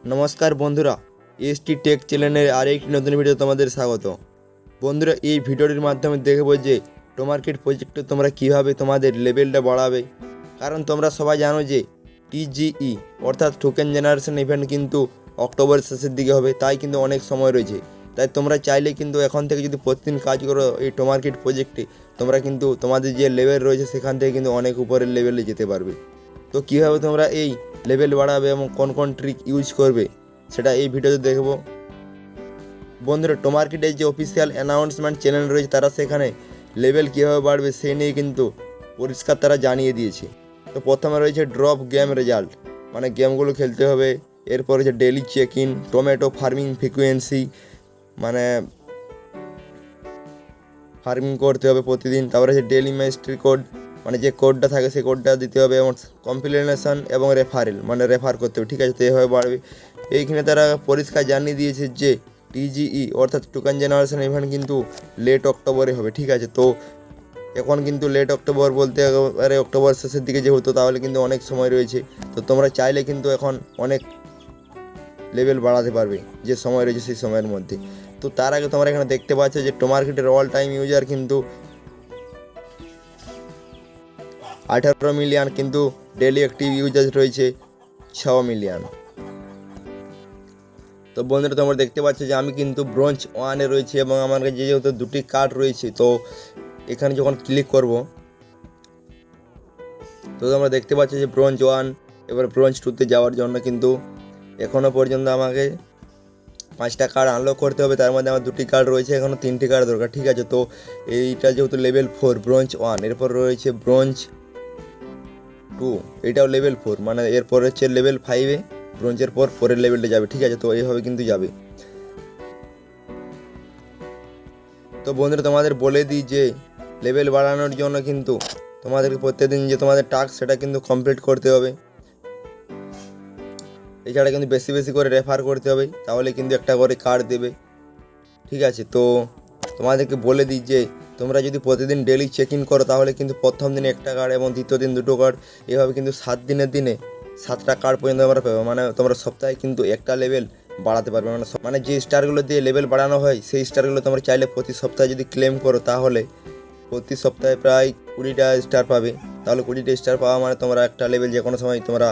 নমস্কার বন্ধুরা, ST take চ্যানেলের আরেকটি নতুন ভিডিও তোমাদের স্বাগত। বন্ধুরা, এই ভিডিওটির মাধ্যমে দেখব যে টোমার্কেট প্রজেক্টে তোমরা কিভাবে তোমাদের লেভেলটা বাড়াবে। কারণ তোমরা সবাই জানো যে টিজিই অর্থাৎ টোকেন জেনারেশন ইভেন্ট কিন্তু অক্টোবর শেষের দিকে হবে, তাই কিন্তু অনেক সময় রয়েছে। তাই তোমরা চাইলে কিন্তু এখন থেকে যদি প্রতিদিন কাজ করো এই টোমার্কেট প্রজেক্টে, তোমরা কিন্তু তোমাদের যে লেভেল রয়েছে সেখান থেকে কিন্তু অনেক উপরের লেভেলে যেতে পারবে। তো কীভাবে তোমরা এই লেভেল বাড়াবে এবং কোন কোন ট্রিক ইউজ করবে সেটা এই ভিডিওতে দেখব। বন্ধুরা, টোমার্কেটের যে অফিসিয়াল অ্যানাউন্সমেন্ট চ্যানেল রয়েছে তারা সেখানে লেভেল কীভাবে বাড়বে সেই নিয়ে কিন্তু পরিষ্কার তারা জানিয়ে দিয়েছে। তো প্রথমে রয়েছে ড্রপ গেম রেজাল্ট, মানে গেমগুলো খেলতে হবে। এরপর হচ্ছে daily check in, tomato farming frequency, মানে ফার্মিং করতে হবে প্রতিদিন। তারপরে হচ্ছে ডেলি মাইস্ট্রি কোড, মানে যে কোডটা থাকে সেই কোডটা দিতে হবে, এবং কম্পিলেশন এবং রেফারেল, মানে রেফার করতে হবে। ঠিক আছে, তো এভাবে বাড়বে। এইখানে তারা পরিষ্কার জানিয়ে দিয়েছে যে টিজিই অর্থাৎ টোকেন জেনারেশন ইভেন্ট কিন্তু লেট অক্টোবরে হবে। ঠিক আছে, তো এখন কিন্তু লেট অক্টোবর বলতে একেবারে অক্টোবর শেষের দিকে যেহেতু, তাহলে কিন্তু অনেক সময় রয়েছে। তো তোমরা চাইলে কিন্তু এখন অনেক লেভেল বাড়াতে পারবে যে সময় রয়েছে সেই সময়ের মধ্যে। তো তার আগে তোমরা এখানে দেখতে পাচ্ছ যে টোমার্কেটের অল টাইম ইউজার কিন্তু 18 মিলিয়ন, কিন্তু ডেলি অ্যাক্টিভ ইউজার রয়েছে 6 মিলিয়ন। তো বন্ধুরা, তোমরা দেখতে পাচ্ছ যে আমি কিন্তু ব্রোঞ্জ 1-এ রয়েছি, এবং আমার কাছে যেহেতু দুটি কার্ড রয়েছে, তো এখানে যখন ক্লিক করব তো তোমরা দেখতে পাচ্ছ যে ব্রোঞ্জ 1, এবার ব্রোঞ্জ 2-তে যাওয়ার জন্য কিন্তু এখনও পর্যন্ত আমাকে 5টা কার্ড আনলক করতে হবে। তার মধ্যে আমার দুটি কার্ড রয়েছে, এখনও 3টি কার্ড দরকার। ঠিক আছে, তো এইটা যেহেতু লেভেল 4 ব্রোঞ্জ 1, এরপর রয়েছে ব্রোঞ্জ 2, এটাও লেভেল 4, মানে এরপর হচ্ছে লেভেল 5-এ ব্রোঞ্জের পর পরের লেভেলটা যাবে। ঠিক আছে, তো এইভাবে কিন্তু যাবে। তো বন্ধুরা, তোমাদের বলে দিই যে লেভেল বাড়ানোর জন্য কিন্তু তোমাদেরকে প্রত্যেকদিন যে তোমাদের টাস্ক সেটা কিন্তু কমপ্লিট করতে হবে। এছাড়া কিন্তু বেশি বেশি করে রেফার করতে হবে, তাহলে কিন্তু একটা করে কার্ড দেবে। ঠিক আছে, তো তোমাদেরকে বলে দিই যে তোমরা যদি প্রতিদিন ডেলি চেক ইন করো তাহলে কিন্তু প্রথম দিনে একটা কার্ড এবং দ্বিতীয় দিন দুটো কার্ড, এভাবে কিন্তু 7 দিনের দিনে 7টা কার্ড পর্যন্ত আমরা পাবো। মানে তোমরা সপ্তাহে কিন্তু একটা লেভেল বাড়াতে পারবে। মানে যে স্টারগুলো দিয়ে লেভেল বাড়ানো হয় সেই স্টারগুলো তোমরা চাইলে প্রতি সপ্তাহে যদি ক্লেম করো তাহলে প্রতি সপ্তাহে প্রায় 20টা স্টার পাবে। তাহলে 20টা স্টার পাওয়া মানে তোমরা একটা লেভেল যে কোনো সময় তোমরা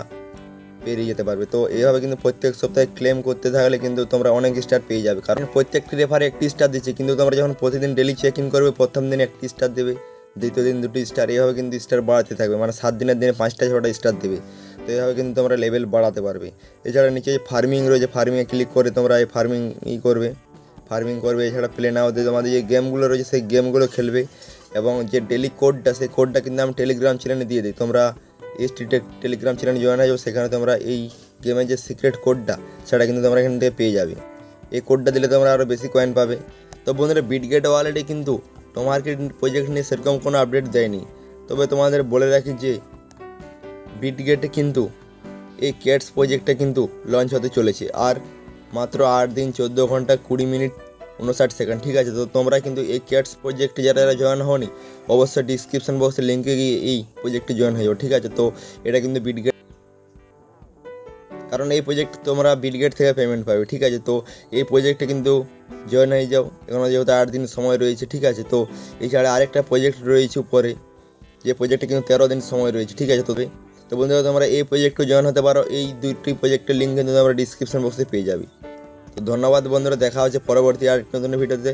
পেরিয়ে যেতে পারবে। তো এইভাবে কিন্তু প্রত্যেক সপ্তাহে ক্লেম করতে থাকলে কিন্তু তোমরা অনেক স্টার পেয়ে যাবে, কারণ প্রত্যেকটি রেফারে একটি স্টার দিচ্ছে। কিন্তু তোমরা যখন প্রতিদিন ডেলি চেক ইন করবে, প্রথম দিন একটি স্টার দেবে, দ্বিতীয় দিন 2টি স্টার, এইভাবে কিন্তু স্টার বাড়াতে থাকবে। মানে 7 দিনের দিনে 5টা 6টা স্টার দেবে। তো এইভাবে কিন্তু তোমরা লেভেল বাড়াতে পারবে। এছাড়া নিচে যে ফার্মিং রয়েছে, ফার্মিংয়ে ক্লিক করে তোমরা এই ফার্মিং করবে। এছাড়া প্লে নাওতে তোমাদের যে গেমগুলো রয়েছে সেই গেমগুলো খেলবে, এবং যে ডেলি কোডটা সেই কোডটা কিন্তু আমি টেলিগ্রাম চ্যানেলে দিয়ে দিই। তোমরা এসটি টেক টেলিগ্রাম চ্যানেলে জয়েন হয়ে যাও, সেখানে তোমরা এই গেমের যে সিক্রেট কোডটা সেটা কিন্তু তোমরা এখান থেকে পেয়ে যাবে। এই কোডটা দিলে তোমরা আরও বেশি কয়েন পাবে। তো বন্ধুরা, বিটগেট ওয়ালেটে কিন্তু টোমার্কেট প্রজেক্ট নিয়ে সেরকম কোনো আপডেট দেয়নি। তবে তোমাদের বলে রাখি যে বিটগেটে কিন্তু এই ক্যাটস প্রজেক্টটা কিন্তু লঞ্চ হতে চলেছে, আর মাত্র 8 দিন 14 ঘন্টা 20 মিনিট 59 সেকেন্ড। ঠিক আছে, তো তোমরা কিন্তু এই ক্যাটস প্রজেক্টে যারা যারা জয়েন হওনি অবশ্যই ডিসক্রিপশন বক্সে লিঙ্কে গিয়ে এই প্রজেক্টে জয়েন হয়ে যাও। ঠিক আছে, তো এটা কিন্তু বিটগেট, কারণ এই প্রজেক্ট তোমরা বিটগেট থেকে পেমেন্ট পাবে। ঠিক আছে, তো এই প্রজেক্টে কিন্তু জয়েন হয়ে যাও, এখনও যেহেতু 8 দিন সময় রয়েছে। ঠিক আছে, তো এছাড়া আরেকটা প্রজেক্ট রয়েছে উপরে, যে প্রজেক্টে কিন্তু 13 দিন সময় রয়েছে। ঠিক আছে, তো বন্ধুরা, তোমরা এই প্রজেক্টে জয়েন হতে পারো। এই দুটি প্রজেক্টের লিঙ্ক কিন্তু তোমরা ডিসক্রিপশন বক্সে পেয়ে যাবে। তো ধন্যবাদ বন্ধুরা, দেখা হচ্ছে পরবর্তী আর নতুন ভিডিওতে।